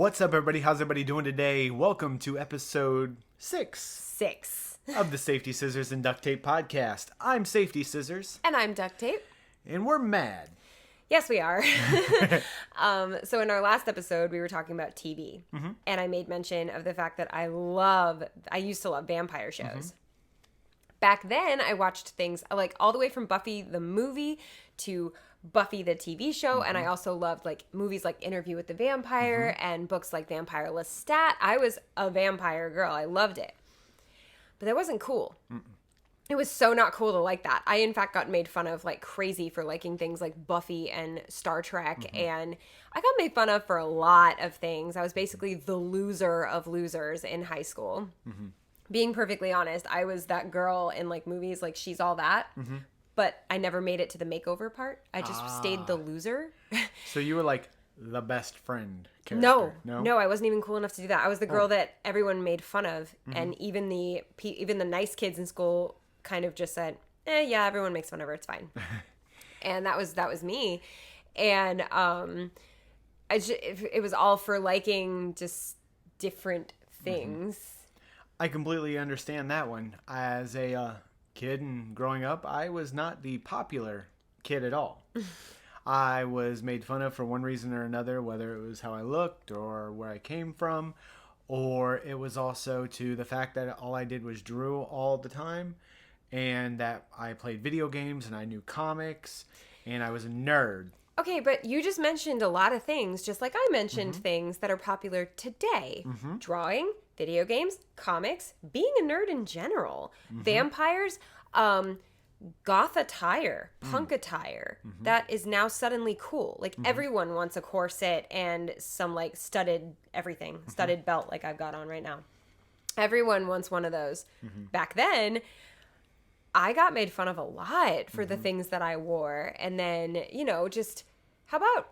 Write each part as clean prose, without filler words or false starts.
What's up, everybody? How's everybody doing today? Welcome to episode 6 of the Safety Scissors and Duct Tape podcast. I'm Safety Scissors. And I'm Duct Tape. And we're mad. Yes, we are. So in our last episode, we were talking about TV. Mm-hmm. And I made mention of the fact that I used to love vampire shows. Mm-hmm. Back then, I watched things like all the way from Buffy the movie to Buffy the TV show, and I also loved like movies like Interview with the Vampire and books like Vampire Lestat. I was a vampire girl. I loved it. But that wasn't cool. It was so not cool to like that. I, in fact, got made fun of like crazy for liking things like Buffy and Star Trek, and I got made fun of for a lot of things. I was basically the loser of losers in high school. Being perfectly honest, I was that girl in like movies like She's All That. But I never made it to the makeover part. I just stayed the loser. So you were like the best friend character? No, I wasn't even cool enough to do that. I was the girl that everyone made fun of, and even the nice kids in school kind of just said, yeah, everyone makes fun of her, it's fine. And that was me. And it was all for liking just different things. I completely understand that one. As a kid and growing up, I was not the popular kid at all. I was made fun of for one reason or another, whether it was how I looked or where I came from, or it was also to the fact that all I did was drew all the time, and that I played video games and I knew comics and I was a nerd. Okay, but you just mentioned a lot of things, just like I mentioned things that are popular today. Drawing, video games, comics, being a nerd in general, vampires, goth attire, punk attire. That is now suddenly cool. Like everyone wants a corset and some like studded everything, studded belt like I've got on right now. Everyone wants one of those. Back then, I got made fun of a lot for the things that I wore. And then, just how about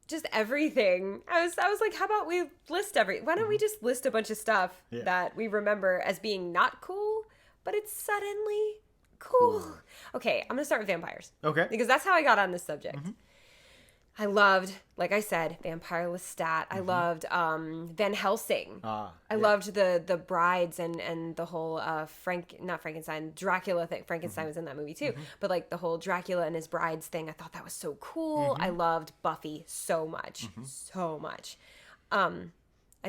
just everything? I was like, how about we list why don't we just list a bunch of stuff that we remember as being not cool, but it's suddenly cool. Okay, I'm going to start with vampires. Okay. Because that's how I got on this subject. I loved, like I said, Vampire Lestat. I loved Van Helsing. I loved the brides and the whole not Frankenstein, Dracula thing. Frankenstein was in that movie too. But like the whole Dracula and his brides thing, I thought that was so cool. I loved Buffy so much. So much. I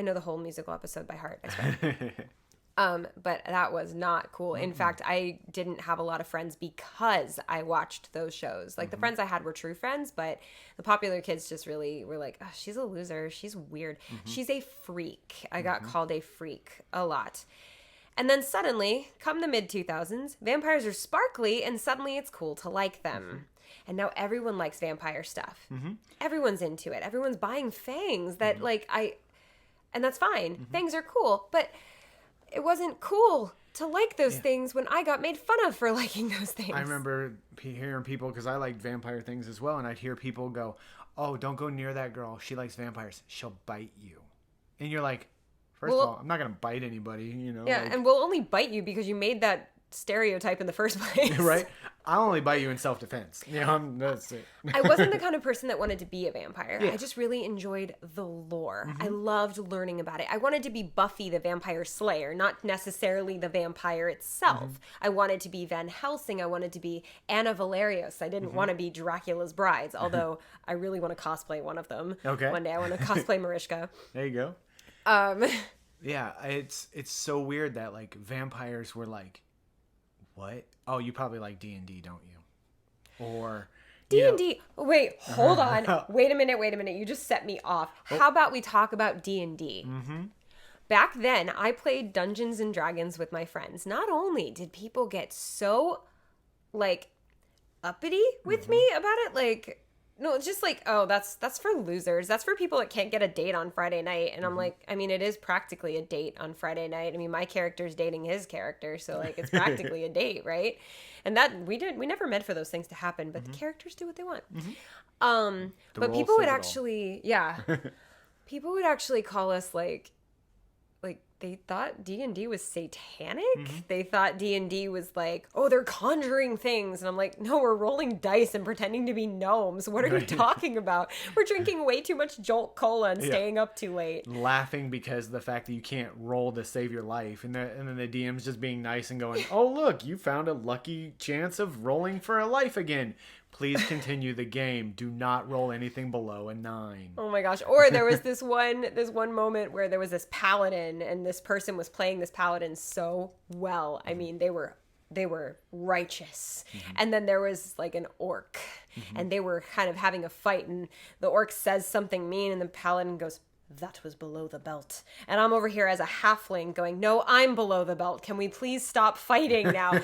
know the whole musical episode by heart, I swear. But that was not cool. In fact, I didn't have a lot of friends because I watched those shows. Like the friends I had were true friends, but the popular kids just really were like, oh, she's a loser. She's weird. She's a freak. I got called a freak a lot. And then suddenly, come the mid-2000s, vampires are sparkly and suddenly it's cool to like them. And now everyone likes vampire stuff. Everyone's into it. Everyone's buying fangs that and that's fine. Fangs are cool, but it wasn't cool to like those things when I got made fun of for liking those things. I remember hearing people, because I liked vampire things as well, and I'd hear people go, oh, don't go near that girl. She likes vampires. She'll bite you. And you're like, first of all, I'm not going to bite anybody, Yeah, and we'll only bite you because you made that stereotype in the first place. Right? I'll only bite you in self-defense. That's it. I wasn't the kind of person that wanted to be a vampire. I just really enjoyed the lore. I loved learning about it. I wanted to be Buffy the Vampire Slayer, not necessarily the vampire itself. I wanted to be Van Helsing. I wanted to be Anna Valerios. I didn't want to be Dracula's brides, although I really want to cosplay one of them. Okay. One day I want to cosplay Mariska. There you go. Yeah, it's so weird that like vampires were like, what? Oh, you probably like D&D, don't you? Or D&D. Wait, hold on. Wait a minute. You just set me off. How about we talk about D&D? Back then, I played Dungeons and Dragons with my friends. Not only did people get so like uppity with me about it, like no, it's just like, oh, that's for losers. That's for people that can't get a date on Friday night. And I'm like, I mean, it is practically a date on Friday night. I mean, my character's dating his character, so like it's practically a date, right? And that we never meant for those things to happen, but the characters do what they want. But people would actually, people would actually call us like they thought D&D was satanic. They thought D&D was like, oh, they're conjuring things. And I'm like, no, we're rolling dice and pretending to be gnomes. What are you talking about? We're drinking way too much Jolt Cola and staying up too late. Laughing because of the fact that you can't roll to save your life. And then the DM's just being nice and going, oh, look, you found a lucky chance of rolling for a life again. Please continue the game. Do not roll anything below a 9. Oh my gosh. Or there was this one moment where there was this paladin and this person was playing this paladin so well. I mean, they were righteous. And then there was like an orc and they were kind of having a fight and the orc says something mean and the paladin goes, that was below the belt. And I'm over here as a halfling going, no, I'm below the belt. Can we please stop fighting now?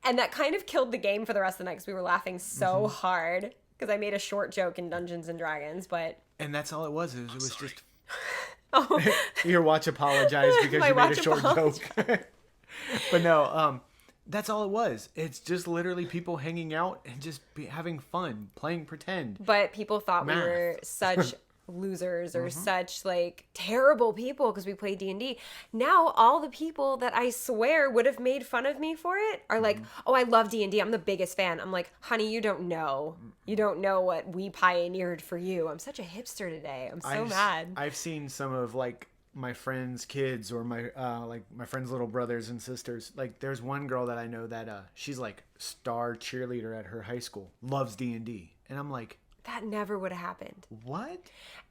And that kind of killed the game for the rest of the night because we were laughing so hard because I made a short joke in Dungeons and Dragons, but... And that's all it was. It was just... Your watch apologized because you made a short joke. But no, that's all it was. It's just literally people hanging out and just having fun, playing pretend. But people thought we were such... losers or such like terrible people because we play D&D. Now all the people that I swear would have made fun of me for it are like, oh, I love D&D. I'm the biggest fan. I'm like, honey, you don't know. You don't know what we pioneered for you. I'm such a hipster today. I'm so mad. I've seen some of like my friends' kids or my like my friends' little brothers and sisters. Like there's one girl that I know that she's like star cheerleader at her high school, loves D&D. And I'm like, that never would have happened. What?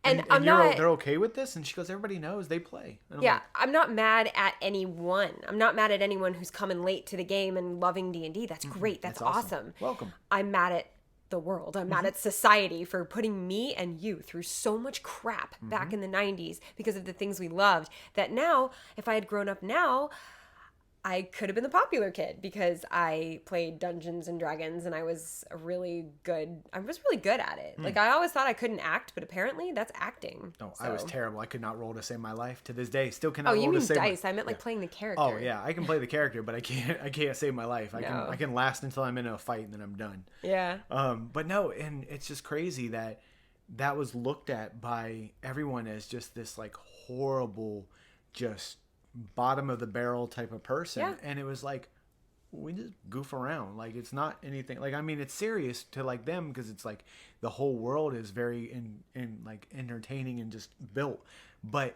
And they're okay with this? And she goes, everybody knows they play. Yeah, I'm not mad at anyone. I'm not mad at anyone who's coming late to the game and loving D&D. That's great. That's awesome. Welcome. I'm mad at the world. I'm mad at society for putting me and you through so much crap back in the 90s because of the things we loved that now, if I had grown up now, I could have been the popular kid because I played Dungeons and Dragons and I was really good at it. Like I always thought I couldn't act, but apparently that's acting. Oh, so. I was terrible. I could not roll to save my life to this day. Still cannot roll to save my life. Oh, you mean dice. I meant like playing the character. Oh, yeah. I can play the character, but I can't save my life. I can last until I'm in a fight and then I'm done. Yeah. But no, and it's just crazy that was looked at by everyone as just this like horrible, just bottom of the barrel type of person. And it was like, we just goof around. Like it's not anything like, I mean, it's serious to like them because it's like the whole world is very in like entertaining and just built, but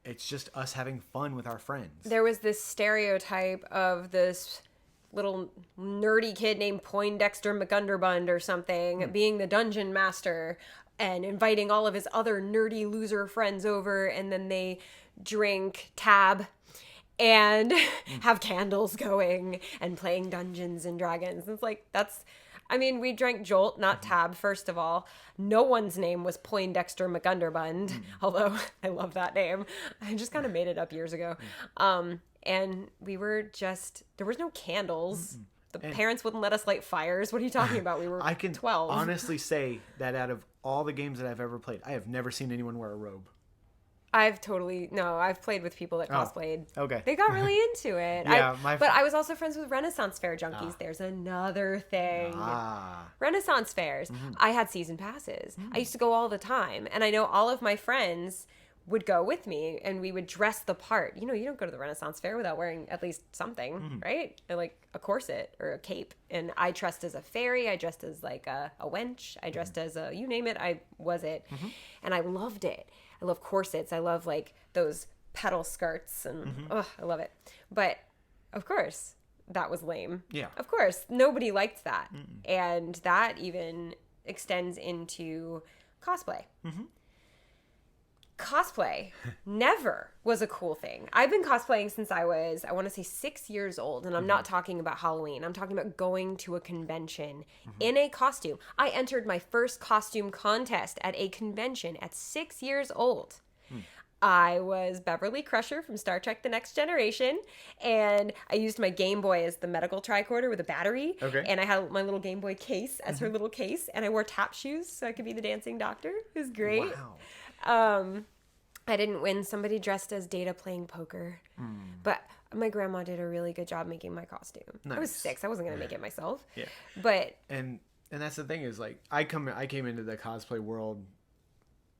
it's just us having fun with our friends. There was this stereotype of this little nerdy kid named Poindexter McUnderbund or something being the dungeon master and inviting all of his other nerdy loser friends over, and then they drink tab and have candles going and playing Dungeons and Dragons. It's like, we drank Jolt, not tab, first of all. No one's name was Poindexter McUnderbund, although I love that name. I just kind of made it up years ago. And there was no candles. The parents wouldn't let us light fires. What are you talking about? We were 12. I can honestly say that out of all the games that I've ever played, I have never seen anyone wear a robe. I've played with people that cosplayed. Oh, okay. They got really into it. Yeah, but I was also friends with Renaissance Fair junkies. There's another thing. Renaissance fairs. I had season passes. I used to go all the time. And I know all of my friends would go with me and we would dress the part. You know, you don't go to the Renaissance Fair without wearing at least something, right? Like a corset or a cape. And I dressed as a fairy. I dressed as like a wench. I dressed as you name it, I was it. And I loved it. I love corsets. I love like those petal skirts and I love it. But of course, that was lame. Yeah. Of course, nobody liked that. And that even extends into cosplay. Cosplay never was a cool thing. I've been cosplaying since I was, I want to say 6 years old. And I'm not talking about Halloween. I'm talking about going to a convention in a costume. I entered my first costume contest at a convention at 6 years old. I was Beverly Crusher from Star Trek The Next Generation. And I used my Game Boy as the medical tricorder with a battery. Okay. And I had my little Game Boy case as her little case. And I wore tap shoes so I could be the dancing doctor. It was great. Wow. I didn't win. Somebody dressed as Data playing poker. But my grandma did a really good job making my costume. Nice. I was 6. I wasn't going to make it myself. Yeah. But and that's the thing is like I came into the cosplay world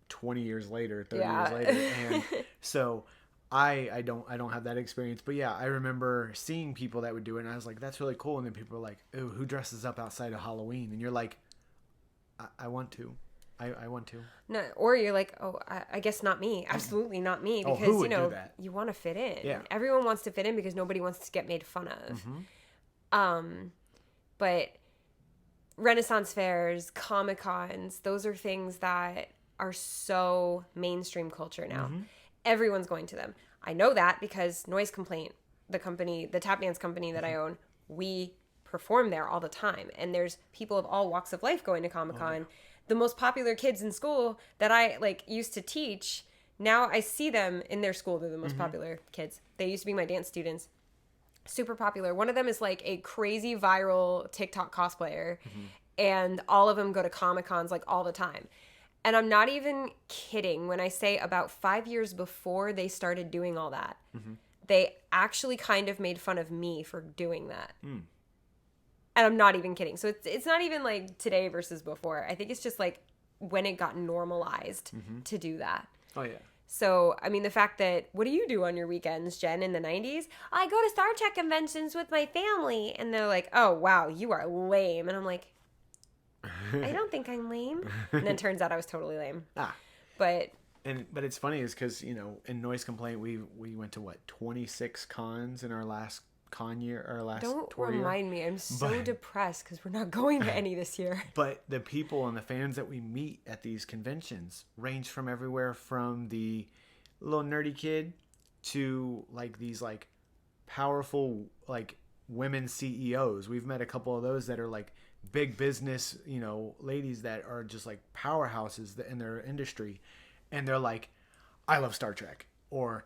20 years later, 30 years later. And so I don't have that experience, but yeah, I remember seeing people that would do it, and I was like, that's really cool. And then people were like, ooh, who dresses up outside of Halloween? And you're like, I want to. I want to. No, or you're like, oh, I guess not me. Absolutely not me. Because, who would do that? you want to fit in. Yeah. Everyone wants to fit in because nobody wants to get made fun of. But Renaissance fairs, Comic-Cons, those are things that are so mainstream culture now. Everyone's going to them. I know that because Noise Complaint, the tap dance company that I own, we perform there all the time. And there's people of all walks of life going to Comic-Con. Oh, yeah. The most popular kids in school that I used to teach, now I see them in their school. They're the most popular kids. They used to be my dance students. Super popular. One of them is like a crazy viral TikTok cosplayer. And all of them go to Comic-Cons all the time. And I'm not even kidding when I say about 5 years before they started doing all that, they actually kind of made fun of me for doing that. And I'm not even kidding. So it's not even like today versus before. I think it's just like when it got normalized to do that. Oh, yeah. So, I mean, the fact that, what do you do on your weekends, Jen, in the 90s? I go to Star Trek conventions with my family. And they're like, oh, wow, you are lame. And I'm like, I don't think I'm lame. And then it turns out I was totally lame. But it's funny is because, in Noise Complaint, we went to 26 cons in our last con year, our last don't tour remind me. I'm so depressed because we're not going to any this year. But the people and the fans that we meet at these conventions range from everywhere from the little nerdy kid to these powerful women CEOs. We've met a couple of those that are big business, ladies that are just powerhouses in their industry, and they're like, I love Star Trek, or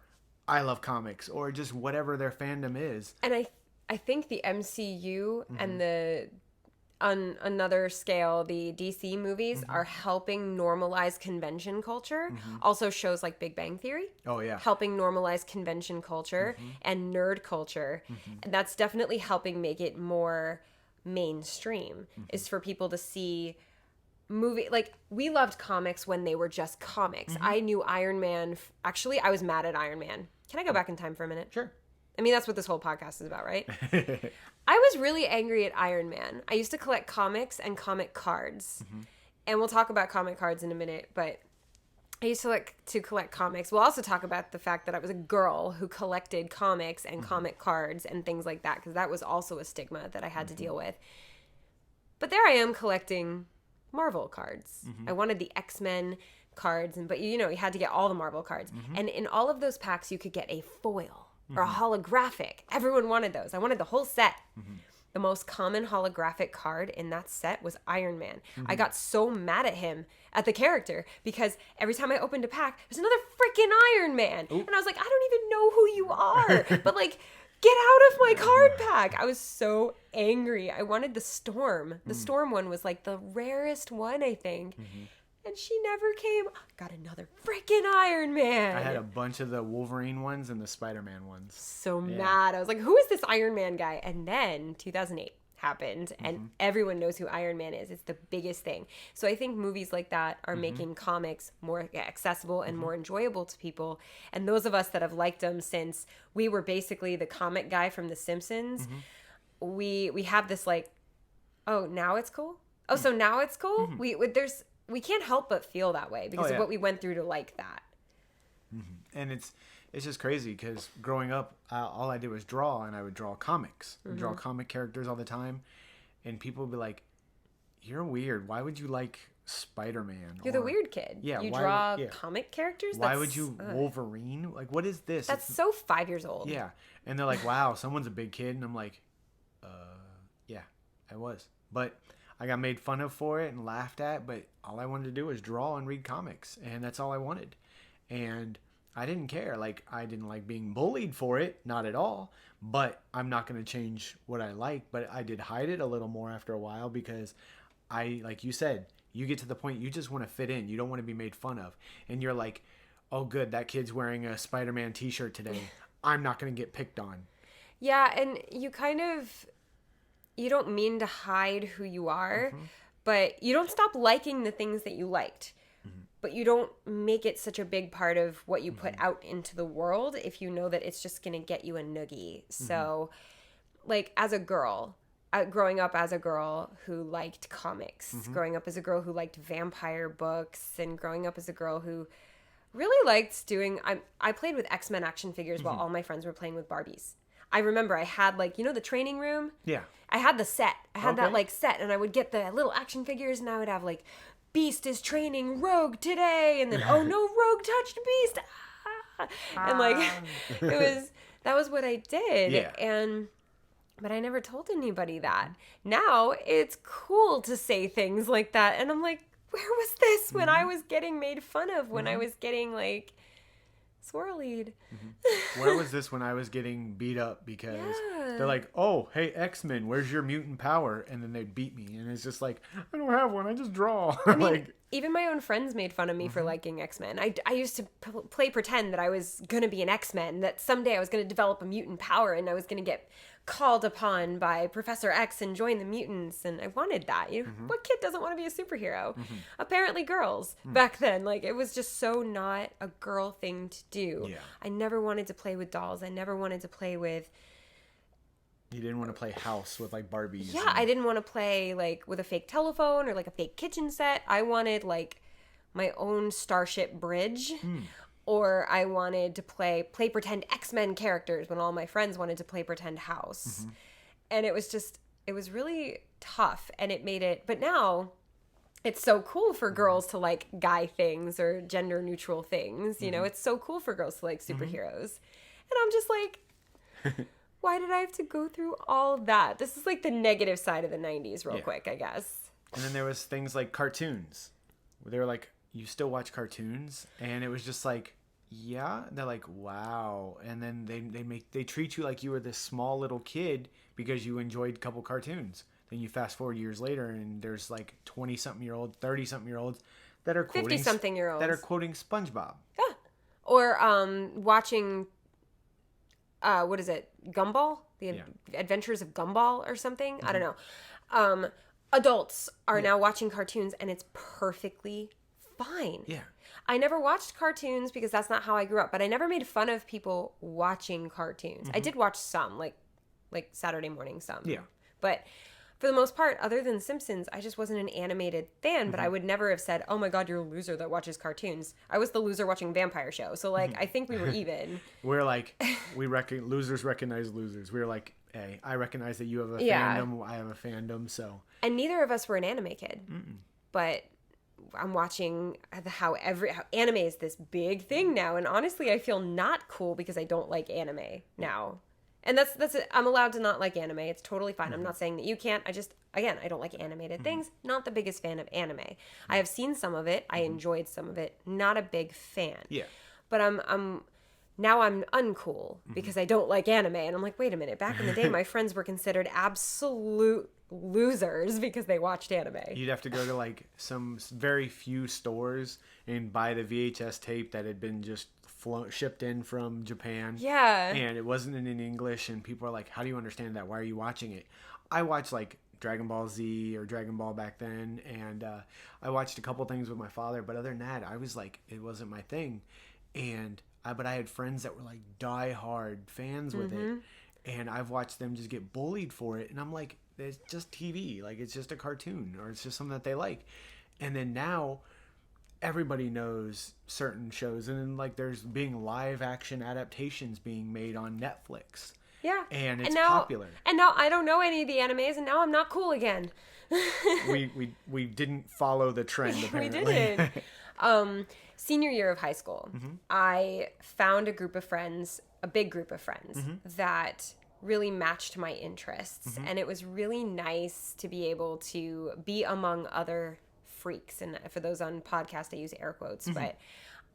I love comics, or just whatever their fandom is. And I think the MCU and the on another scale, the DC movies are helping normalize convention culture. Also shows like Big Bang Theory. Oh, yeah. Helping normalize convention culture and nerd culture. And that's definitely helping make it more mainstream, is for people to see we loved comics when they were just comics. I knew Iron Man. Actually, I was mad at Iron Man. Can I go back in time for a minute? Sure. I mean, that's what this whole podcast is about, right? I was really angry at Iron Man. I used to collect comics and comic cards. And we'll talk about comic cards in a minute, but I used to collect comics. We'll also talk about the fact that I was a girl who collected comics and comic cards and things like that, because that was also a stigma that I had to deal with. But there I am collecting Marvel cards. I wanted the X-Men cards, but you had to get all the Marvel cards. And in all of those packs, you could get a foil or a holographic. Everyone wanted those. I wanted the whole set. The most common holographic card in that set was Iron Man. I got so mad at him, at the character, because every time I opened a pack, there's another freaking Iron Man. And I was like, I don't even know who you are. But get out of my card pack. I was so angry. I wanted the Storm. The Storm one was the rarest one, I think. And she never came. Got another freaking Iron Man. I had a bunch of the Wolverine ones and the Spider-Man ones. So mad. I was like, who is this Iron Man guy? And then 2008 happened, and everyone knows who Iron Man is. It's the biggest thing. So I think movies like that are making comics more accessible and more enjoyable to people. And those of us that have liked them since we were basically the comic guy from The Simpsons, we have this oh, now it's cool? Oh, so now it's cool? We can't help but feel that way because of what we went through to like that. And it's just crazy because growing up, all I did was draw, and I would draw comics. Draw comic characters all the time. And people would be like, you're weird. Why would you like Spider-Man? You're the weird kid. Yeah. You draw comic characters? Why would you Wolverine? What is this? That's so 5 years old. Yeah. And they're like, wow, someone's a big kid. And I'm like, yeah, I was. But I got made fun of for it and laughed at, but all I wanted to do was draw and read comics, and that's all I wanted. And I didn't care. I didn't like being bullied for it, not at all, but I'm not going to change what I like. But I did hide it a little more after a while because like you said, you get to the point you just want to fit in. You don't want to be made fun of. And you're like, oh, good, that kid's wearing a Spider-Man t-shirt today. I'm not going to get picked on. Yeah, and you don't mean to hide who you are, but you don't stop liking the things that you liked. but you don't make it such a big part of what you put out into the world if you know that it's just going to get you a noogie. So, like, as a girl, growing up as a girl who liked comics, growing up as a girl who liked vampire books, and growing up as a girl who really liked doing... I played with X-Men action figures while all my friends were playing with Barbies. I remember I had, like, you know, the training room? Yeah. I had the set. I had that, like, set, and I would get the little action figures, and I would have, like, Beast is training Rogue today, and then, oh no, Rogue touched Beast! Ah! And, like, that was what I did. Yeah. But I never told anybody that. Now, it's cool to say things like that, and I'm like, where was this when I was getting made fun of, when I was getting, like... swirlied. Where was this when I was getting beat up because they're like, oh, hey, X-Men, where's your mutant power? And then they'd beat me. And it's just like, I don't have one. I just draw. I mean, even my own friends made fun of me for liking X-Men. I used to play pretend that I was going to be an X-Men, that someday I was going to develop a mutant power and I was going to get called upon by Professor X and join the mutants, and I wanted that. You know, what kid doesn't want to be a superhero? Apparently girls back then. Like, it was just so not a girl thing to do. Yeah. I never wanted to play with dolls. I never wanted to play with... You didn't want to play house with, like, Barbies. Yeah, I didn't want to play, like, with a fake telephone or, like, a fake kitchen set. I wanted, like, my own Starship Bridge. Or I wanted to play pretend X-Men characters when all my friends wanted to play pretend house. And it was really tough, and it made it... But now, it's so cool for girls to like guy things or gender neutral things. You know, it's so cool for girls to like superheroes. And I'm just like... Why did I have to go through all that? This is like the negative side of the 90s real quick, I guess. And then there was things like cartoons. They were like, you still watch cartoons? And it was just like, yeah. And they're like, wow. And then they treat you like you were this small little kid because you enjoyed a couple cartoons. Then you fast forward years later and there's like 20-something-year-olds, 30-something-year-olds that are quoting 50-something-year-olds that are quoting SpongeBob. Yeah. Or watching what is it? Gumball? The Adventures of Gumball or something? I don't know. Adults are now watching cartoons and it's perfectly fine. Yeah. I never watched cartoons because that's not how I grew up, but I never made fun of people watching cartoons. I did watch some, like Saturday morning some. Yeah. But for the most part, other than Simpsons, I just wasn't an animated fan, but I would never have said, oh my God, you're a loser that watches cartoons. I was the loser watching Vampire Show. So, like, I think we were even. We're like, losers recognize losers. We're like, hey, I recognize that you have a fandom, I have a fandom, so. And neither of us were an anime kid. But I'm watching how anime is this big thing now. And honestly, I feel not cool because I don't like anime now. And that's it. I'm allowed to not like anime. It's totally fine. I'm not saying that you can't. I don't like animated things. Not the biggest fan of anime. I have seen some of it. I enjoyed some of it. Not a big fan. Yeah. But I'm uncool because I don't like anime. And I'm like, wait a minute. Back in the day, my friends were considered absolute losers because they watched anime. You'd have to go to like some very few stores and buy the VHS tape that had been just shipped in from Japan. Yeah. And it wasn't in English, and people are like, how do you understand that? Why are you watching it? I watched like Dragon Ball Z or Dragon Ball back then, and I watched a couple things with my father, but other than that, I was like, it wasn't my thing. But I had friends that were like die-hard fans with it, and I've watched them just get bullied for it, and I'm like, it's just TV. Like, it's just a cartoon, or it's just something that they like. And then now everybody knows certain shows, and then like there's being live action adaptations being made on Netflix. Yeah. And it's popular. And now I don't know any of the animes, and now I'm not cool again. we didn't follow the trend, apparently. We didn't. Senior year of high school, I found a big group of friends that really matched my interests. And it was really nice to be able to be among other freaks. And for those on podcast, I use air quotes, but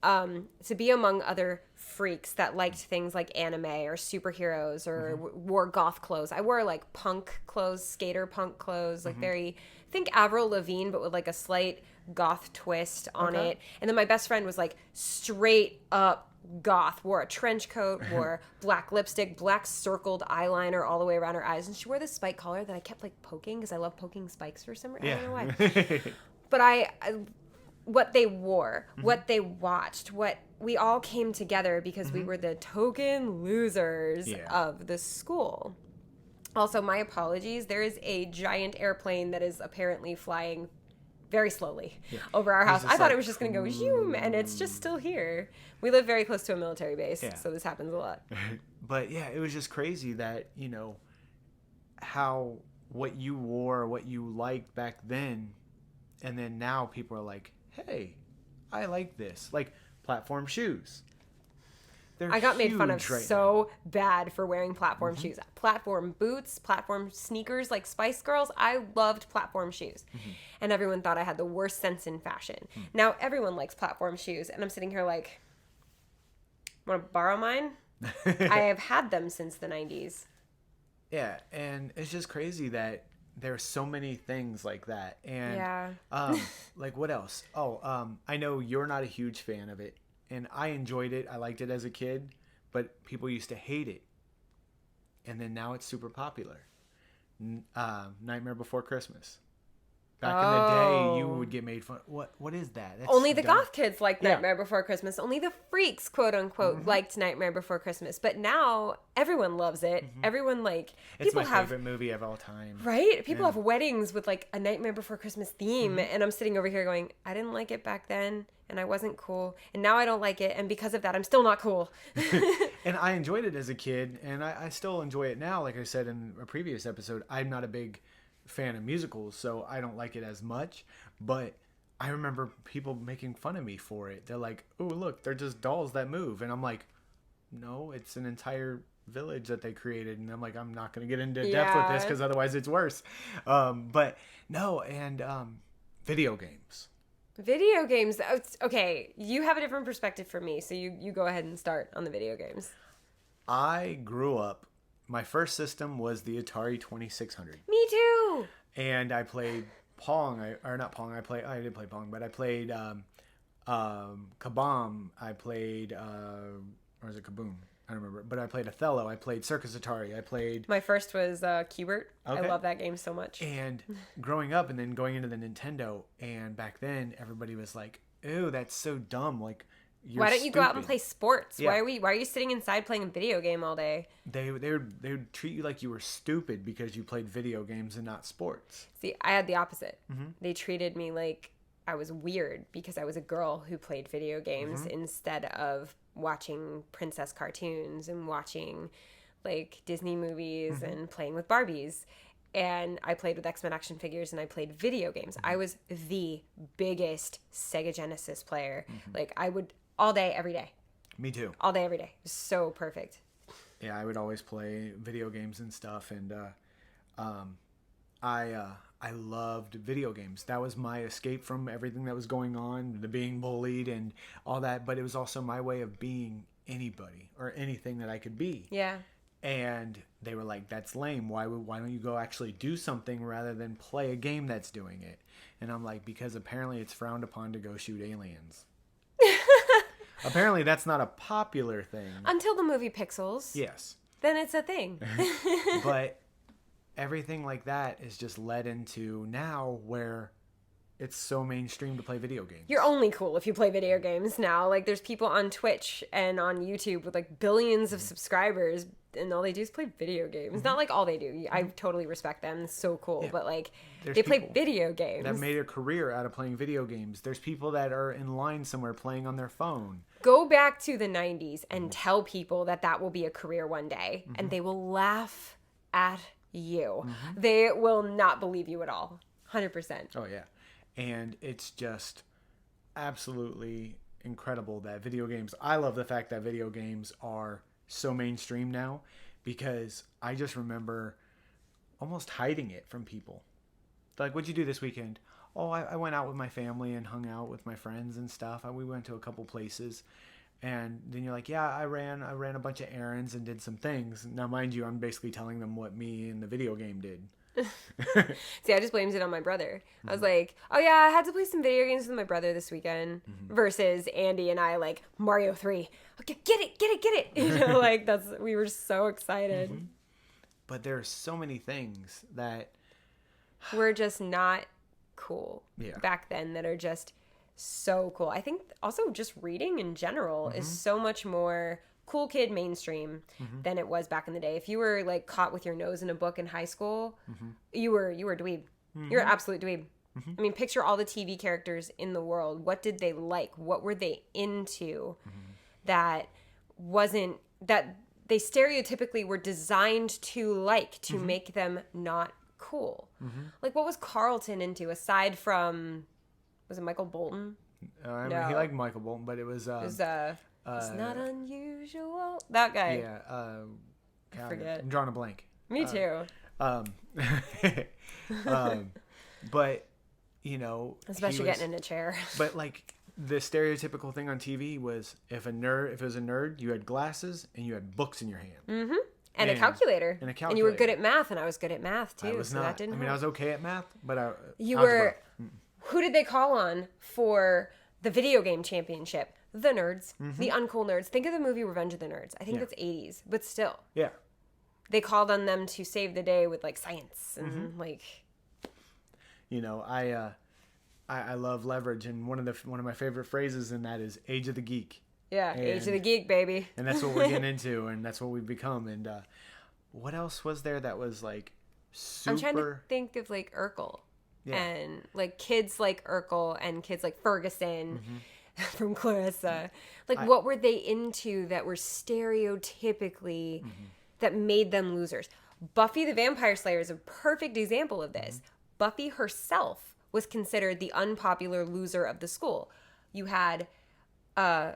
to be among other freaks that liked things like anime or superheroes or wore goth clothes. I wore like punk clothes, skater punk clothes, like think Avril Lavigne, but with like a slight goth twist on it. And then my best friend was like straight up goth, wore a trench coat, wore black lipstick, black circled eyeliner all the way around her eyes, and she wore this spike collar that I kept like poking because I love poking spikes for some reason. I don't know why. But what they wore, what they watched, what we all came together because we were the token losers of the school. Also, my apologies. There is a giant airplane that is apparently flying very slowly over our house. I thought it was just going to go zoom, and it's just still here. We live very close to a military base, so this happens a lot. But yeah, it was just crazy that, you know, how what you wore, what you liked back then, and then now people are like, hey, I like this. Like platform shoes. I got made fun of so bad for wearing platform shoes. Platform boots, platform sneakers, like Spice Girls. I loved platform shoes. And everyone thought I had the worst sense in fashion. Now everyone likes platform shoes. And I'm sitting here like, want to borrow mine? I have had them since the 90s. Yeah, and it's just crazy that there's so many things like that. And like what else? I know you're not a huge fan of it. And I enjoyed it. I liked it as a kid, but people used to hate it. And then now it's super popular. Nightmare Before Christmas. Back in the day, you would get made fun. What is that? That's only the goth kids liked Nightmare Before Christmas. Only the freaks, quote unquote, liked Nightmare Before Christmas. But now everyone loves it. Everyone it's my favorite movie of all time. Right? People have weddings with like a Nightmare Before Christmas theme, and I'm sitting over here going, I didn't like it back then, and I wasn't cool, and now I don't like it, and because of that, I'm still not cool. And I enjoyed it as a kid, and I still enjoy it now. Like I said in a previous episode, I'm not a big fan of musicals, so I don't like it as much, but I remember people making fun of me for it. They're like, oh look, they're just dolls that move, and I'm like, no, it's an entire village that they created. And I'm like, I'm not going to get into depth with this because otherwise it's worse. But no, and video games. Okay, you have a different perspective from me, so you go ahead and start on the video games. I grew up, my first system was the Atari 2600. Me too. And I played Pong. I didn't play Pong, but I played Kabam. I played, or is it Kaboom? I don't remember. But I played Othello. I played Circus Atari. My first was Q*bert. Okay. I love that game so much. And growing up and then going into the Nintendo, and back then everybody was like, ew, that's so dumb. Like, why don't you go out and play sports? Yeah. Why are you sitting inside playing a video game all day? They would treat you like you were stupid because you played video games and not sports. See, I had the opposite. They treated me like I was weird because I was a girl who played video games instead of watching princess cartoons and watching like Disney movies and playing with Barbies. And I played with X-Men action figures and I played video games. I was the biggest Sega Genesis player. Like I would all day, every day. Me too. All day, every day. It was so perfect. Yeah, I would always play video games and stuff. And I loved video games. That was my escape from everything that was going on, the being bullied and all that. But it was also my way of being anybody or anything that I could be. Yeah. And they were like, that's lame. Why don't you go actually do something rather than play a game that's doing it? And I'm like, because apparently it's frowned upon to go shoot aliens. Apparently that's not a popular thing. Until the movie Pixels. Yes. Then it's a thing. But everything like that is just led into now where it's so mainstream to play video games. You're only cool if you play video games now. Like there's people on Twitch and on YouTube with like billions of subscribers and all they do is play video games. Not like all they do. I totally respect them. It's so cool. Yeah. But like they play video games. That made a career out of playing video games. There's people that are in line somewhere playing on their phone. Go back to the 90s and tell people that will be a career one day. And they will laugh at you. They will not believe you at all. 100%. Oh, yeah. And it's just absolutely incredible that video games... I love the fact that video games are so mainstream now because I just remember almost hiding it from people. Like, what'd you do this weekend? Oh, I went out with my family and hung out with my friends and stuff. We went to a couple places. And then you're like, yeah, I ran a bunch of errands and did some things. Now, mind you, I'm basically telling them what me and the video game did. See, I just blamed it on my brother. I was like, oh yeah, I had to play some video games with my brother this weekend versus Andy and I like Mario 3. Okay, get it. You know, like we were so excited. But there are so many things that we're just not cool Yeah. back then that are just so cool. I think also just reading in general is so much more cool kid mainstream than it was back in the day. If you were like caught with your nose in a book in high school, you were a dweeb. You're an absolute dweeb. I mean, picture all the TV characters in the world. What did they like? What were they into that wasn't, that they stereotypically were designed to like, to make them not cool? Like, what was Carlton into aside from, was it Michael Bolton? I mean, No. he liked Michael Bolton, but it was It's not unusual. That guy. yeah. I forget. I'm drawing a blank. Me too. But you know, Especially getting in a chair. But like the stereotypical thing on TV was if it was a nerd, you had glasses and you had books in your hand. And a calculator. And a calculator. And you were good at math, and I was good at math too. I was so not. that didn't I mean, I was okay at math, but You algebra. were. Who did they call on for the video game championship? The nerds, the uncool nerds. Think of the movie Revenge of the Nerds. I think that's 80s, but still, Yeah. they called on them to save the day with like science and like. You know, I love leverage, and one of my favorite phrases in that is "Age of the Geek." Yeah, Age of the Geek, baby. And that's what we're getting into, and that's what we've become. And what else was there that was like super? I'm trying to think of like Urkel. Yeah. And like kids like Urkel and kids like Ferguson from Clarissa. Like what were they into that were stereotypically that made them losers? Buffy the Vampire Slayer is a perfect example of this. Buffy herself was considered the unpopular loser of the school. You had I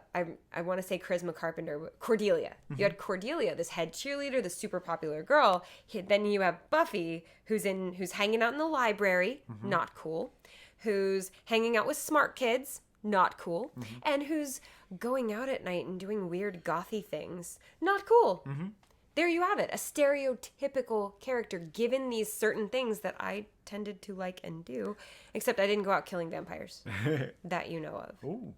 want to say Charisma Carpenter, but Cordelia. You had Cordelia, this head cheerleader, this super popular girl. Then you have Buffy, who's hanging out in the library, not cool. Who's hanging out with smart kids, not cool. And who's going out at night and doing weird gothy things, not cool. There you have it, a stereotypical character given these certain things that I tended to like and do, except I didn't go out killing vampires that you know of. Ooh.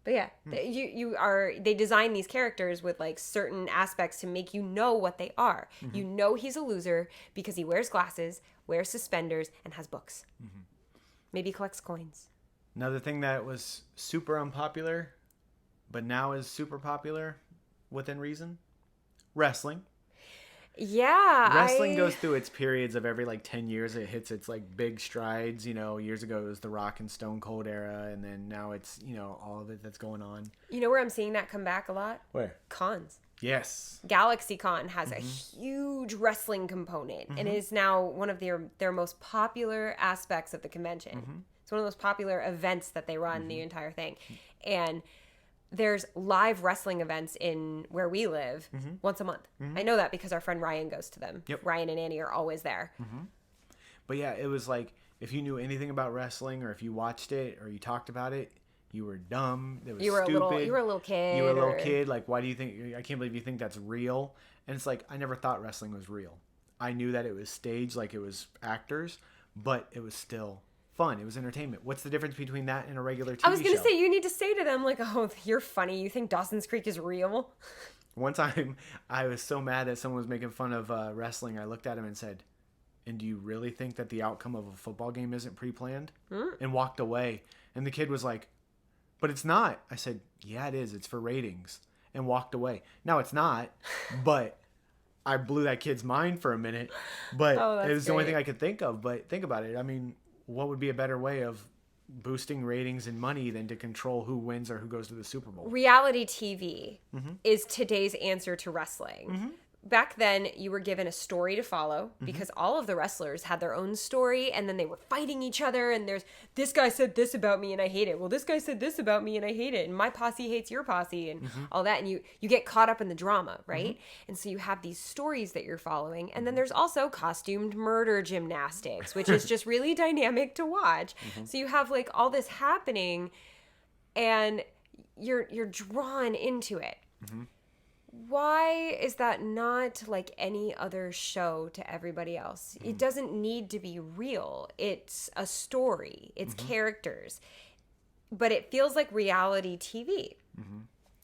But yeah, they design these characters with like certain aspects to make you know what they are. You know he's a loser because he wears glasses, wears suspenders, and has books. Maybe collects coins. Another thing that was super unpopular, but now is super popular within reason, wrestling. Yeah. Wrestling goes through its periods of every like 10 years. It hits its like big strides. You know, years ago it was the Rock and Stone Cold era, and then now it's, you know, all of it that's going on. You know where I'm seeing that come back a lot? Where? Cons. Yes. Galaxy Con has a huge wrestling component and is now one of their most popular aspects of the convention. It's one of the most popular events that they run the entire thing. And there's live wrestling events in where we live once a month. I know that because our friend Ryan goes to them. Yep. Ryan and Annie are always there. But yeah, it was like if you knew anything about wrestling or if you watched it or you talked about it, you were dumb. It was stupid. You were a little kid. You were a little kid. Like, why do you think? I can't believe you think that's real. And it's like I never thought wrestling was real. I knew that it was staged, like it was actors, but it was still fun. It was entertainment. What's the difference between that and a regular TV show? I was going to say, you need to say to them, like, oh, you're funny. You think Dawson's Creek is real? One time, I was so mad that someone was making fun of wrestling. I looked at him and said, "And do you really think that the outcome of a football game isn't pre-planned?" And walked away. And the kid was like, "But it's not." I said, "Yeah, it is. It's for ratings." And walked away. Now, it's not, but I blew that kid's mind for a minute. But it was the only thing I could think of. But think about it. I mean, what would be a better way of boosting ratings and money than to control who wins or who goes to the Super Bowl? Reality TV is today's answer to wrestling. Back then, you were given a story to follow because all of the wrestlers had their own story, and then they were fighting each other, and there's, this guy said this about me and I hate it. Well, this guy said this about me and I hate it. And my posse hates your posse and all that. And you get caught up in the drama, right? And so you have these stories that you're following. And then there's also costumed murder gymnastics, which is just really dynamic to watch. So you have like all this happening and you're drawn into it. Why is that not like any other show to everybody else? It doesn't need to be real. It's a story. It's characters. But it feels like reality TV.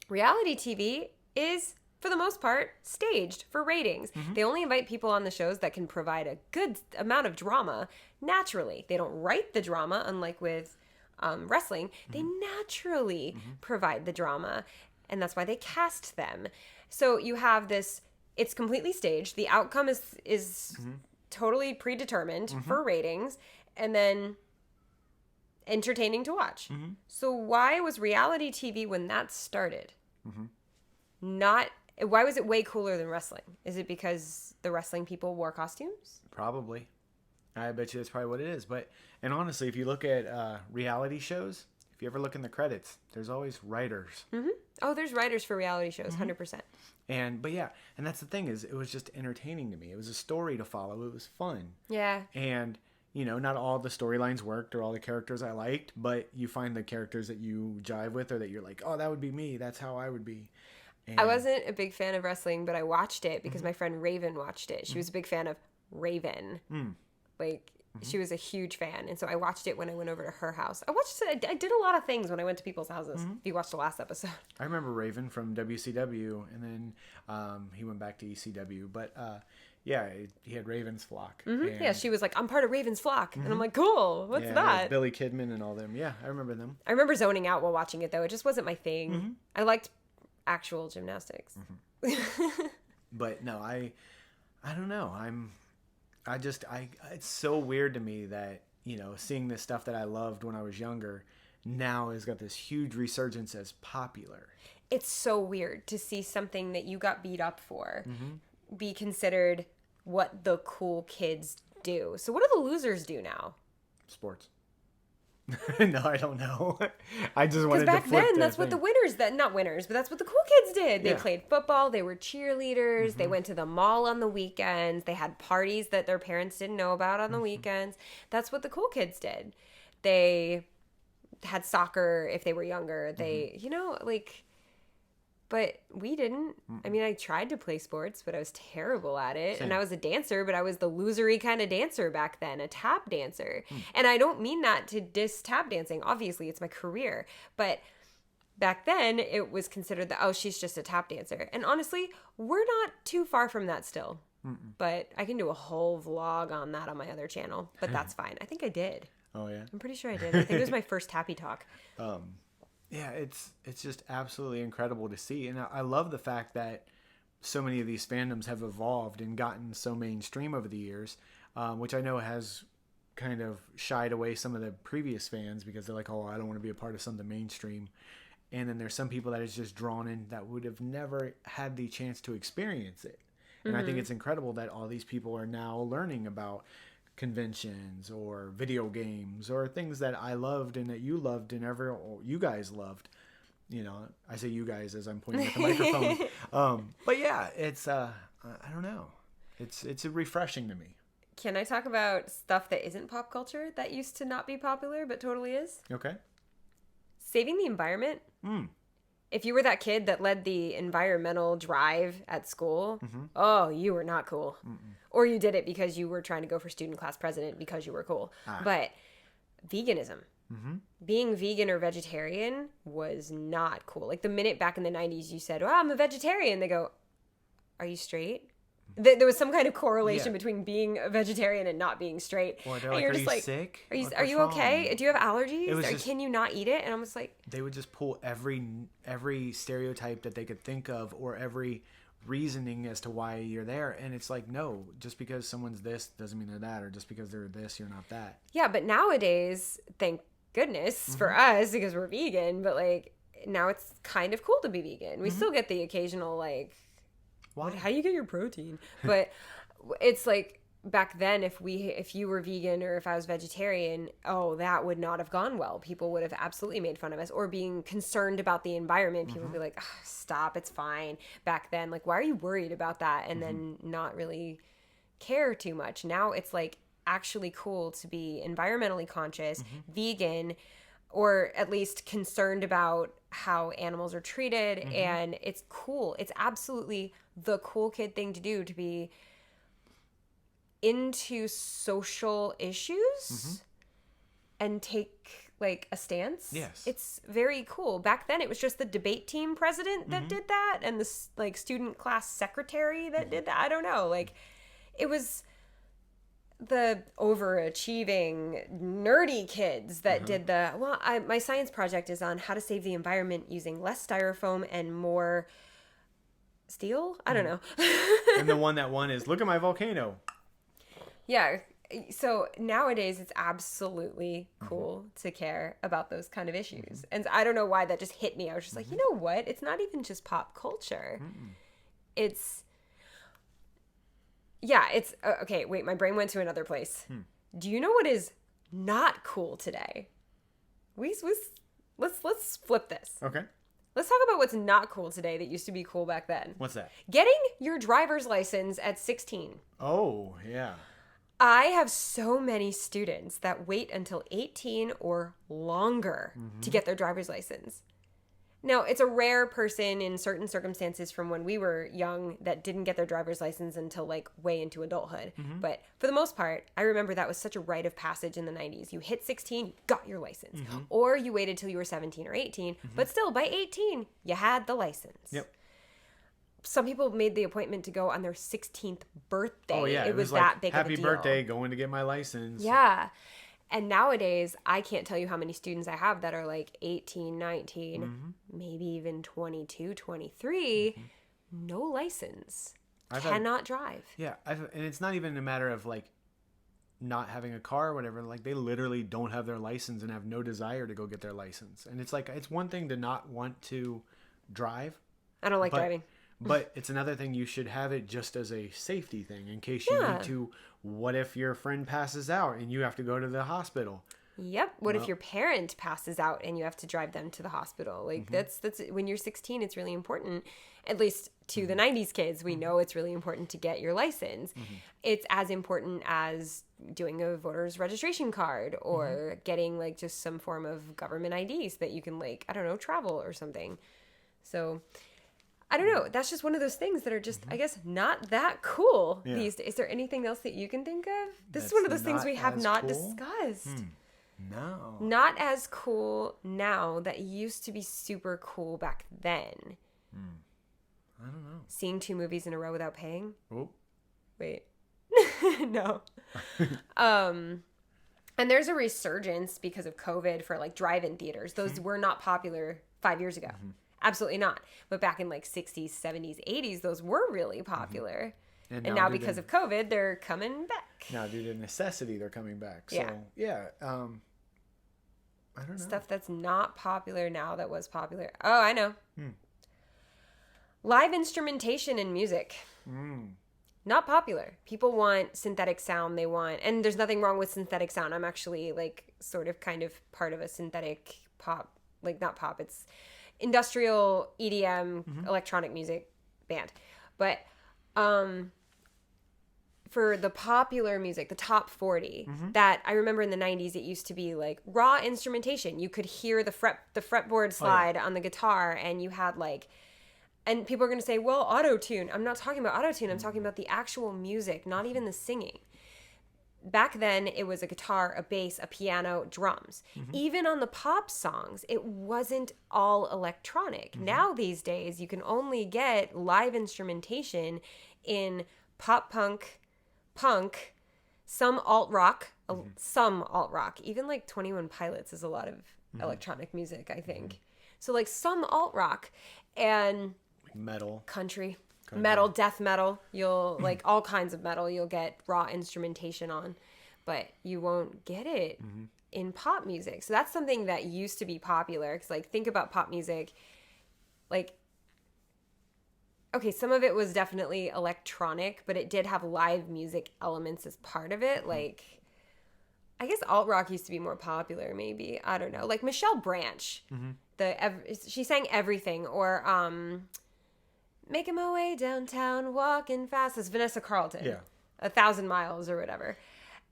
Reality TV is, for the most part, staged for ratings. They only invite people on the shows that can provide a good amount of drama naturally. They don't write the drama, unlike with wrestling, they naturally provide the drama. And that's why they cast them. So you have this, it's completely staged. The outcome is totally predetermined for ratings. And then entertaining to watch. So why was reality TV when that started? Why was it way cooler than wrestling? Is it because the wrestling people wore costumes? Probably. I bet you that's probably what it is. And honestly, if you look at reality shows, if you ever look in the credits, there's always writers. Oh, there's writers for reality shows, 100%. And that's the thing, is it was just entertaining to me. It was a story to follow. It was fun. Yeah. And not all the storylines worked or all the characters I liked, but you find the characters that you jive with or that you're like, oh, that would be me. That's how I would be. And I wasn't a big fan of wrestling, but I watched it because my friend Raven watched it. She was a big fan of Raven. She was a huge fan. And so I watched it when I went over to her house. I did a lot of things when I went to people's houses. If you watched the last episode. I remember Raven from WCW, and then he went back to ECW. But he had Raven's flock. Yeah, she was like, I'm part of Raven's flock. And I'm like, cool. What's that? Billy Kidman and all them. Yeah, I remember them. I remember zoning out while watching it, though. It just wasn't my thing. I liked actual gymnastics. But no, I don't know. It's so weird to me that, seeing this stuff that I loved when I was younger now has got this huge resurgence as popular. It's so weird to see something that you got beat up for be considered what the cool kids do. So what do the losers do now? Sports. No, I don't know. I just wanted to flip. Because back then, that's what the winners, not winners, but that's what the cool kids did. They played football. They were cheerleaders. They went to the mall on the weekends. They had parties that their parents didn't know about on the weekends. That's what the cool kids did. They had soccer if they were younger. They, but we didn't. I mean, I tried to play sports, but I was terrible at it. Same. And I was a dancer, but I was the losery kind of dancer back then, a tap dancer. And I don't mean that to diss tap dancing. Obviously, it's my career. But back then, it was considered that, oh, she's just a tap dancer. And honestly, we're not too far from that still. But I can do a whole vlog on that on my other channel. But that's fine. I think I did. Oh, yeah? I'm pretty sure I did. I think it was my first tappy talk. Yeah, it's just absolutely incredible to see. And I love the fact that so many of these fandoms have evolved and gotten so mainstream over the years, which I know has kind of shied away some of the previous fans because they're like, oh, I don't want to be a part of something mainstream. And then there's some people that is just drawn in that would have never had the chance to experience it. And I think it's incredible that all these people are now learning about conventions or video games or things that I loved and that you loved and you guys loved. I say you guys as I'm pointing at the microphone. But yeah, it's I don't know. It's refreshing to me. Can I talk about stuff that isn't pop culture that used to not be popular but totally is? Okay. Saving the environment. If you were that kid that led the environmental drive at school, oh, you were not cool. Or you did it because you were trying to go for student class president because you were cool. But veganism. Being vegan or vegetarian was not cool. Like the minute back in the 90s you said, oh, I'm a vegetarian, they go, are you straight? There was some kind of correlation between being a vegetarian and not being straight. Well, they're like, are you sick? Are you okay? Do you have allergies? Can you not eat it? And I'm just like... They would just pull every stereotype that they could think of or every reasoning as to why you're there. And it's like, no, just because someone's this doesn't mean they're that. Or just because they're this, you're not that. Yeah, but nowadays, thank goodness for us because we're vegan. But like now it's kind of cool to be vegan. We still get the occasional like... Why? How do you get your protein? But it's like back then, if you were vegan or if I was vegetarian, oh, that would not have gone well. People would have absolutely made fun of us. Or being concerned about the environment, people would be like, oh, stop, it's fine. Back then, like, why are you worried about that? And then not really care too much. Now it's like actually cool to be environmentally conscious, vegan, or at least concerned about how animals are treated. And it's cool. It's absolutely the cool kid thing to do, to be into social issues and take like a stance. Yes. It's very cool. Back then it was just the debate team president that did that and the like student class secretary that did that. I don't know. Like it was the overachieving nerdy kids that did my science project is on how to save the environment using less styrofoam and more steel. I don't know. And the one that won is look at my volcano. Yeah. So nowadays it's absolutely cool to care about those kind of issues. And I don't know why that just hit me. I was just like, you know what? It's not even just pop culture. It's okay, wait, my brain went to another place. Do you know what is not cool today? Let's flip this. Okay. Let's talk about what's not cool today that used to be cool back then. What's that? Getting your driver's license at 16. Oh, yeah. I have so many students that wait until 18 or longer to get their driver's license. Now, it's a rare person in certain circumstances from when we were young that didn't get their driver's license until like way into adulthood. But for the most part, I remember that was such a rite of passage in the 90s. You hit 16, you got your license. Or you waited till you were 17 or 18. But still, by 18, you had the license. Yep. Some people made the appointment to go on their 16th birthday. Oh, yeah. It was like, that big of a deal. happy birthday, going to get my license. Yeah. And nowadays, I can't tell you how many students I have that are like 18, 19, maybe even 22, 23, no license, cannot drive. Yeah. And it's not even a matter of like not having a car or whatever. Like they literally don't have their license and have no desire to go get their license. And it's like, it's one thing to not want to drive. I don't like driving. But it's another thing, you should have it just as a safety thing in case you need to. What if your friend passes out and you have to go to the hospital? Yep. What if your parent passes out and you have to drive them to the hospital? Like that's when you're 16, it's really important. At least to the 90s kids, we know it's really important to get your license. It's as important as doing a voter's registration card or getting like just some form of government ID so that you can like, I don't know, travel or something. So I don't know. That's just one of those things that are just, I guess, not that cool these days. Is there anything else that you can think of? This is one of those things we have not discussed. No. Not as cool now that used to be super cool back then. I don't know. Seeing 2 movies in a row without paying? Oh. Wait. No. And there's a resurgence because of COVID for like drive-in theaters. Those were not popular 5 years ago. Absolutely not. But back in like 60s, 70s, 80s, those were really popular. And now because of COVID, they're coming back. Now due to necessity, they're coming back. So, I don't know. Stuff that's not popular now that was popular. Oh, I know. Live instrumentation in music. Not popular. People want synthetic sound. And there's nothing wrong with synthetic sound. I'm actually like sort of kind of part of a synthetic pop, like not pop, it's industrial EDM electronic music band. But for the popular music, the top 40, that I remember in the 90s, it used to be like raw instrumentation. You could hear the fretboard slide on the guitar, and you had like, and people are going to say, well, auto-tune. I'm not talking about auto-tune. I'm talking about the actual music, not even the singing. Back then, it was a guitar, a bass, a piano, drums. Even on the pop songs, it wasn't all electronic. Now, these days, you can only get live instrumentation in pop punk, some alt-rock, even like 21 Pilots is a lot of electronic music, I think. So, like, some alt-rock and metal. Country. Metal, death metal, you'll like all kinds of metal you'll get raw instrumentation on, but you won't get it in pop music. So that's something that used to be popular, because like think about pop music, like okay, some of it was definitely electronic, but it did have live music elements as part of it. Like I guess alt rock used to be more popular, maybe, I don't know, like Michelle Branch, she sang Everything, or Making My Way Downtown, Walking Fast. It's Vanessa Carlton. Yeah. 1,000 Miles or whatever.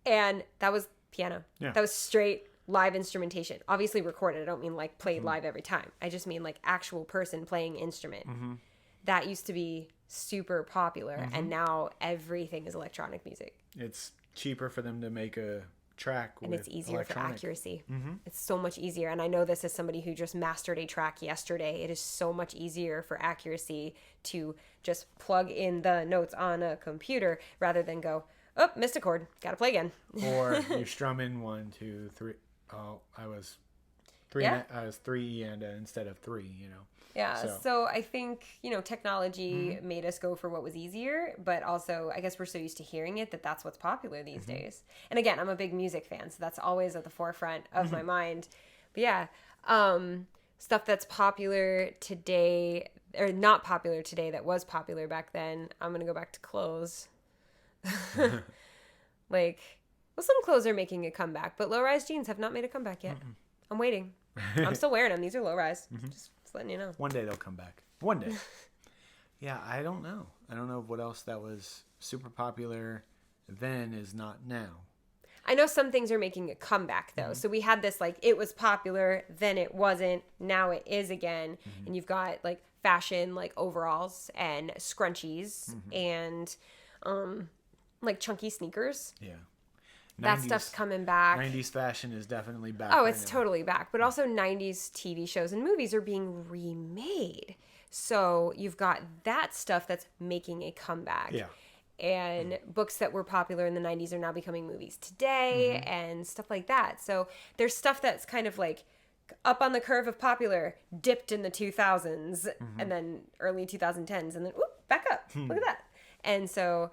And that was piano. Yeah. That was straight live instrumentation. Obviously recorded. I don't mean like played live every time. I just mean like actual person playing instrument. That used to be super popular. And now everything is electronic music. It's cheaper for them to make a track and it's easier for accuracy. It's so much easier, and I know this as somebody who just mastered a track yesterday. It is so much easier for accuracy to just plug in the notes on a computer rather than go, Oh, missed a chord. Gotta play again. Or you're strumming 1, 2, 3. Oh, I was three. Yeah. I was 3 and instead of 3. Yeah. So I think technology made us go for what was easier, but also I guess we're so used to hearing it that's what's popular these days. And again, I'm a big music fan, so that's always at the forefront of my mind. But yeah, stuff that's popular today or not popular today that was popular back then. I'm gonna go back to clothes. Some clothes are making a comeback, but low-rise jeans have not made a comeback yet. I'm waiting. I'm still wearing them. These are low-rise. Just letting you know. One day they'll come back. One day. Yeah, I don't know. I don't know what else that was super popular then is not now. I know some things are making a comeback, though. So we had this, it was popular, then it wasn't, now it is again. And you've got, fashion, overalls and scrunchies and, chunky sneakers. Yeah. That stuff's coming back. 90s fashion is definitely back. Oh, it's totally back. But also 90s TV shows and movies are being remade. So you've got that stuff that's making a comeback. Yeah. And books that were popular in the 90s are now becoming movies today and stuff like that. So there's stuff that's kind of up on the curve of popular, dipped in the 2000s and then early 2010s and then back up. Look at that. And so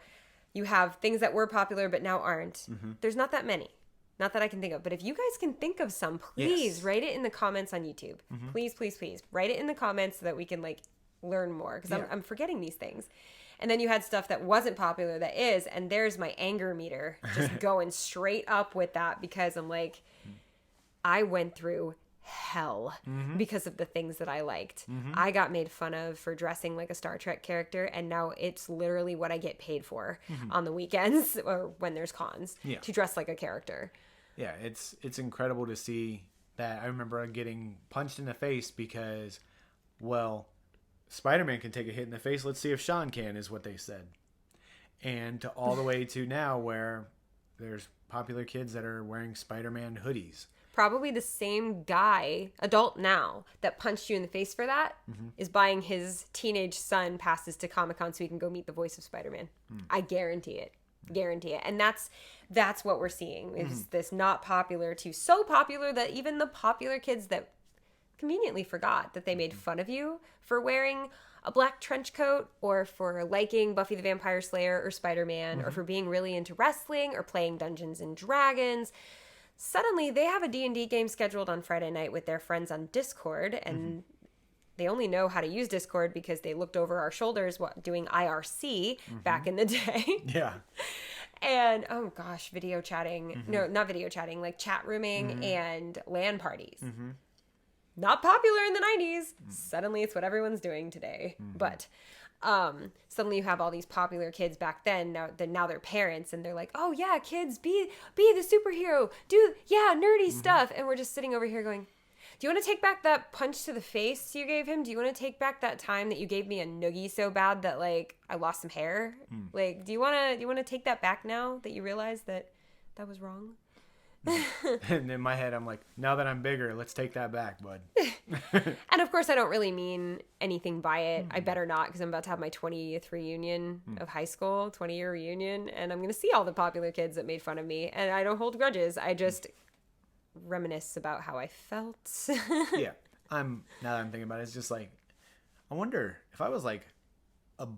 you have things that were popular but now aren't. There's not that many. Not that I can think of. But if you guys can think of some, please write it in the comments on YouTube. Please, please, please. Write it in the comments so that we can learn more. Because I'm forgetting these things. And then you had stuff that wasn't popular that is. And there's my anger meter just going straight up with that. Because I'm I went through hell because of the things that I liked. I got made fun of for dressing like a Star Trek character, and now it's literally what I get paid for on the weekends or when there's cons to dress like a character. Yeah, it's incredible to see that. I remember getting punched in the face because, Spider-Man can take a hit in the face. Let's see if Sean can, is what they said. And to all the way to now where there's popular kids that are wearing Spider-Man hoodies. Probably the same guy, adult now, that punched you in the face for that is buying his teenage son passes to Comic-Con so he can go meet the voice of Spider-Man. I guarantee it. Guarantee it. And that's what we're seeing is this not popular to so popular that even the popular kids that conveniently forgot that they made fun of you for wearing a black trench coat or for liking Buffy the Vampire Slayer or Spider-Man or for being really into wrestling or playing Dungeons and Dragons. Suddenly, they have a D&D game scheduled on Friday night with their friends on Discord, and they only know how to use Discord because they looked over our shoulders doing IRC back in the day. Yeah. And, oh gosh, video chatting. No, not video chatting, chat rooming and LAN parties. Not popular in the 90s. Suddenly, it's what everyone's doing today. But suddenly you have all these popular kids back then. Now they're parents and they're like, oh yeah, kids, be the superhero, do nerdy stuff. And we're just sitting over here going, do you want to take back that punch to the face you gave him? Do you want to take back that time that you gave me a noogie so bad that I lost some hair? Do you want to take that back now that you realize that was wrong? And in my head, I'm like, now that I'm bigger, let's take that back, bud. And of course, I don't really mean anything by it. I better not, because I'm about to have my 20th reunion of high school, 20-year reunion, and I'm going to see all the popular kids that made fun of me. And I don't hold grudges. I just reminisce about how I felt. Yeah. Now that I'm thinking about it, it's just I wonder if I was a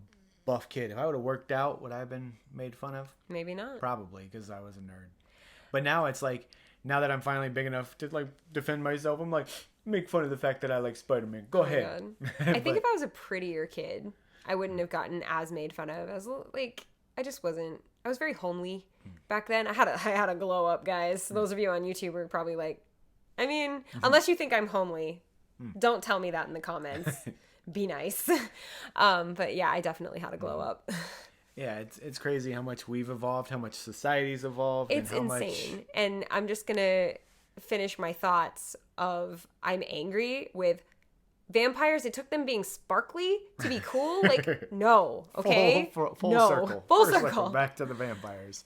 buff kid, if I would have worked out, would I have been made fun of? Maybe not. Probably, because I was a nerd. But now it's now that I'm finally big enough to defend myself, I'm make fun of the fact that I like Spider-Man. Go ahead. I think if I was a prettier kid, I wouldn't have gotten as made fun of. I was I just wasn't. I was very homely back then. I had a glow up, guys. Those of you on YouTube are probably unless you think I'm homely, don't tell me that in the comments. Be nice. But yeah, I definitely had a glow up. Yeah, it's crazy how much we've evolved, how much society's evolved. It's and how insane. Much... And I'm just going to finish my thoughts of I'm angry with vampires. It took them being sparkly to be cool. No, okay? Full no. circle. Full First circle. Back to the vampires.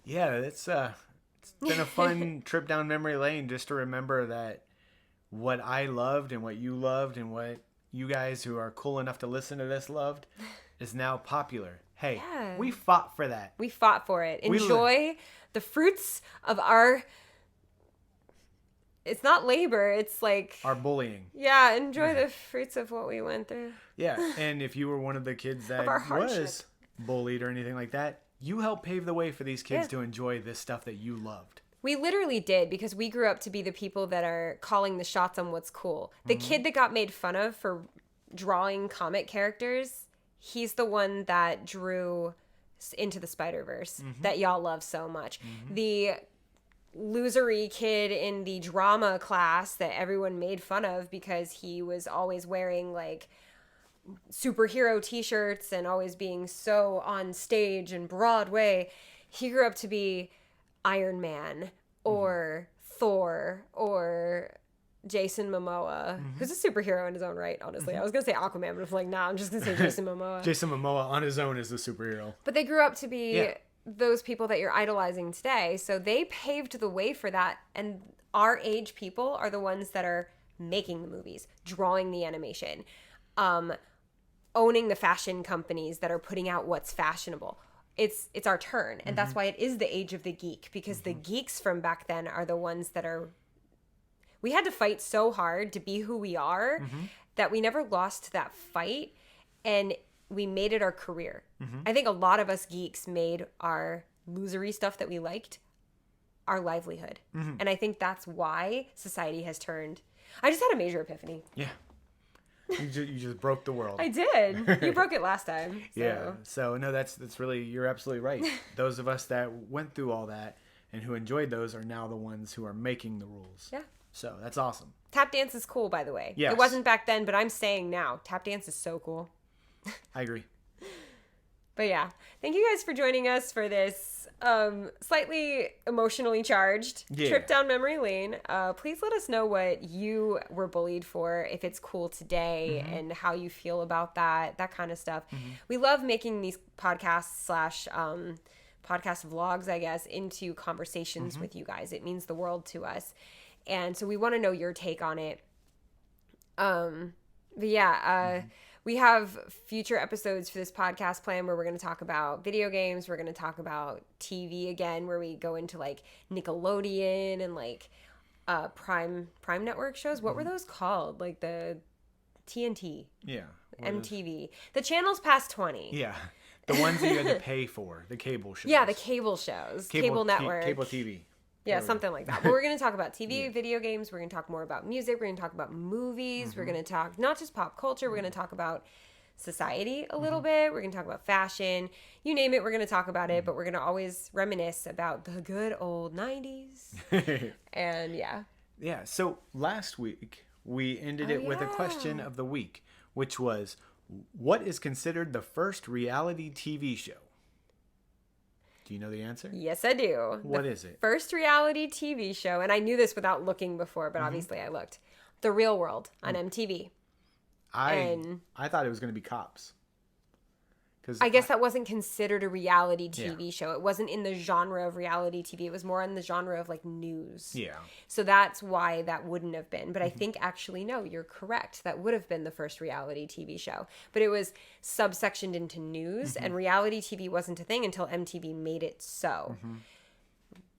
Yeah, it's been a fun trip down memory lane just to remember that what I loved and what you loved and what you guys who are cool enough to listen to this loved is now popular. Hey, Yeah. we fought for that. We fought for it. We Enjoy the fruits of our... It's not labor. It's like... Our bullying. Yeah, enjoy the fruits of what we went through. Yeah, and if you were one of the kids that our hardship. was bullied or anything like that, you helped pave the way for these kids to enjoy this stuff that you loved. We literally did, because we grew up to be the people that are calling the shots on what's cool. The kid that got made fun of for drawing comic characters, he's the one that drew Into the Spider-Verse that y'all love so much. The losery kid in the drama class that everyone made fun of because he was always wearing like superhero t-shirts and always being so on stage and Broadway, he grew up to be Iron Man or Thor or Jason Momoa, who's a superhero in his own right, honestly. I was going to say Aquaman, but I'm like, nah, I'm just going to say Jason Momoa. Jason Momoa on his own is a superhero. But they grew up to be those people that you're idolizing today. So they paved the way for that. And our age people are the ones that are making the movies, drawing the animation, owning the fashion companies that are putting out what's fashionable. It's our turn. And that's why it is the age of the geek, because the geeks from back then are the ones that are... We had to fight so hard to be who we are that we never lost that fight. And we made it our career. I think a lot of us geeks made our losery stuff that we liked our livelihood. And I think that's why society has turned. I just had a major epiphany. Yeah. You just broke the world. I did. You broke it last time. So. Yeah. So no, that's really, you're absolutely right. Those of us that went through all that and who enjoyed those are now the ones who are making the rules. Yeah. So that's awesome. Tap dance is cool, by the way. Yes. It wasn't back then, but I'm saying now. Tap dance is so cool. I agree. But yeah, thank you guys for joining us for this slightly emotionally charged trip down memory lane. Please let us know what you were bullied for, if it's cool today, and how you feel about that kind of stuff. We love making these podcasts / podcast vlogs, I guess, into conversations with you guys. It means the world to us. And so we want to know your take on it. But yeah, we have future episodes for this podcast plan where we're going to talk about video games. We're going to talk about TV again, where we go into like Nickelodeon and like Prime Network shows. What were those called? Like the TNT. Yeah. MTV. The channels past 20. Yeah. The ones that you had to pay for, the cable shows. Yeah, the cable shows. Cable network. Cable TV. Yeah, something like that. But we're going to talk about TV, video games. We're going to talk more about music. We're going to talk about movies. We're going to talk not just pop culture. We're going to talk about society a little bit. We're going to talk about fashion. You name it, we're going to talk about it. But we're going to always reminisce about the good old 90s. And yeah. Yeah, so last week we ended it with a question of the week, which was, what is considered the first reality TV show? Do you know the answer? Yes, I do. What is it? First reality TV show, and I knew this without looking before, but obviously I looked. The Real World on MTV. I thought it was going to be Cops. I guess that wasn't considered a reality TV show. It wasn't in the genre of reality TV. It was more in the genre of like news. Yeah. So that's why that wouldn't have been. But I think actually, no, you're correct. That would have been the first reality TV show. But it was subsectioned into news, and reality TV wasn't a thing until MTV made it so.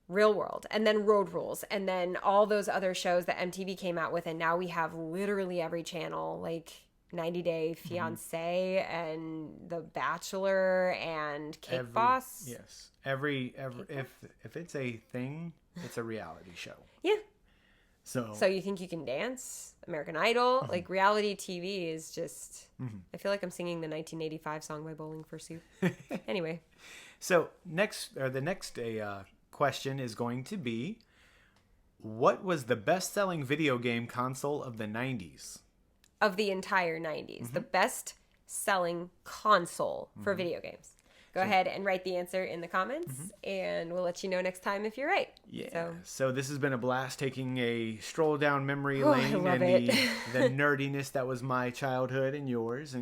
Real World, and then Road Rules, and then all those other shows that MTV came out with. And now we have literally every channel, like 90 Day Fiancé and The Bachelor and Cake Boss. Yes. If it's a thing, it's a reality show. Yeah. So you think you can dance? American Idol? Like reality TV is just I feel like I'm singing the 1985 song by Bowling for Soup. Anyway. So the next question is going to be, what was the best-selling video game console of the 90s? Of the entire 90s. The best selling console for video games. Go ahead and write the answer in the comments, and we'll let you know next time if you're right. Yeah. So this has been a blast, taking a stroll down memory lane and the nerdiness that was my childhood and yours.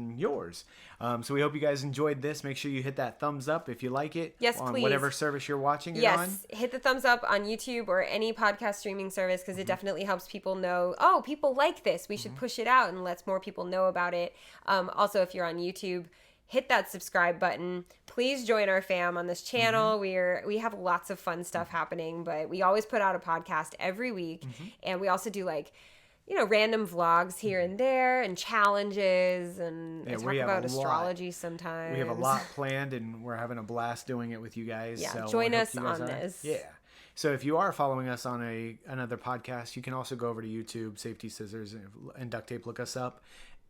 So we hope you guys enjoyed this. Make sure you hit that thumbs up if you like it. Yes, on please. Whatever service you're watching it on. Yes, hit the thumbs up on YouTube or any podcast streaming service, because it definitely helps people know, oh, people like this. We should push it out and let more people know about it. Also, if you're on YouTube, hit that subscribe button. Please join our fam on this channel. We have lots of fun stuff happening, but we always put out a podcast every week. And we also do like, random vlogs here and there and challenges, and I talk about astrology sometimes. We have a lot planned, and we're having a blast doing it with you guys. Yeah, so join us on this. Yeah. So if you are following us on another podcast, you can also go over to YouTube, Safety Scissors and Duct Tape, look us up,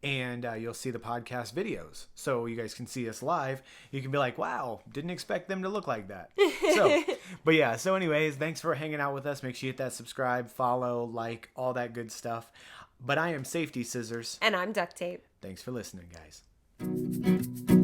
and you'll see the podcast videos. So you guys can see us live. You can be like, wow, didn't expect them to look like that. So anyways, thanks for hanging out with us. Make sure you hit that subscribe, follow, like, all that good stuff. But I am Safety Scissors. And I'm Duct Tape. Thanks for listening, guys.